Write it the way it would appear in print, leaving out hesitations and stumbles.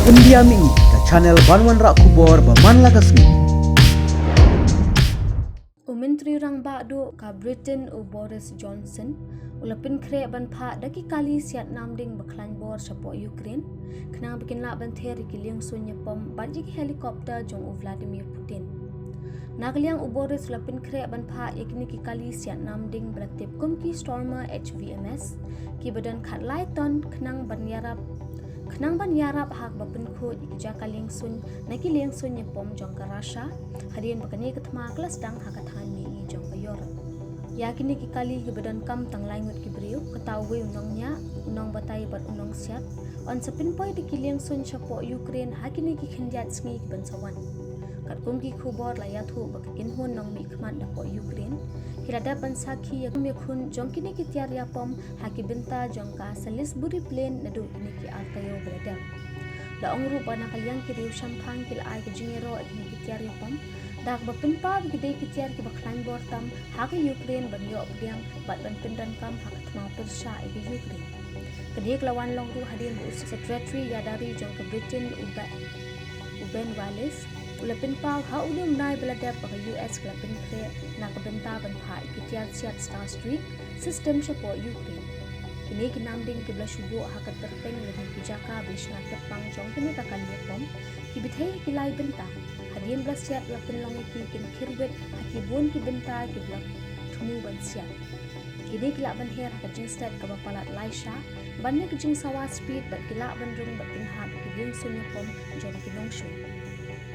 India mi ke channel Banwan Rak Kubor Baman Lagasmi. Menteri Rang Badu ka Britain u Boris Johnson ulapin kre ban pha daki kali siat namding baklan bor sapo Ukraine kena bikin la ban ther kiliang sunya pom banji helikopter jong u Vladimir Putin. Nagliang u Boris ulapin kre ban pha yakni ki kali siat namding beratip kum ki Stormer HVMS ki badan khat lai ton kenang ban yarap hak bapin khu ikja kaliang sun naki liang sun ye pom jong ka Russia hadian bakani kathma kelas dang hakathan mi i jong ka Europe yakini ki kali ki badan kam tang langut ki brio katawe unongnya unong batai bat unong siat on sapin poi di kiliang sun chapo Ukraine hakini ki khindiat sngi ki bansawan kat kum ki khubor la ya thu bakakin hun nong mi khman da po Ukraine kirada pansakhi yak me khun jong kini ki tiar ya pom haki binta jong ka Salisbury plain nadu kini ki altayo berada da ongru bana kalyang ki riu shampang kil ai ki jingero kini ki tiar ya pom dak bapin pa gede ki tiar ki baklan bortam haki Ukraine ban yo biang bat ban pindan kam hak tma persha i Ukraine kedi lawan longru hadir bu secretary ya dari jong ke Britain Ben Wallace ulapin pau ha ulum nai beladap baka US ulapin kre nak benta ban phai kitiar siat Star Street system support Ukraine kini kinamding kibla shubu hakat terteng lebih kijaka bishna tepang jong kini kakali pom kibithai kilai benta hadien bla siat ulapin longi ki kin kirbet hakibun ki benta kibla thumu ban siat kini kila ban her hakat jing stat ka bapalat Laisha banne kijing sawa speed bat kila ban rung bat pinhat kiding sunya pom jong kinong shu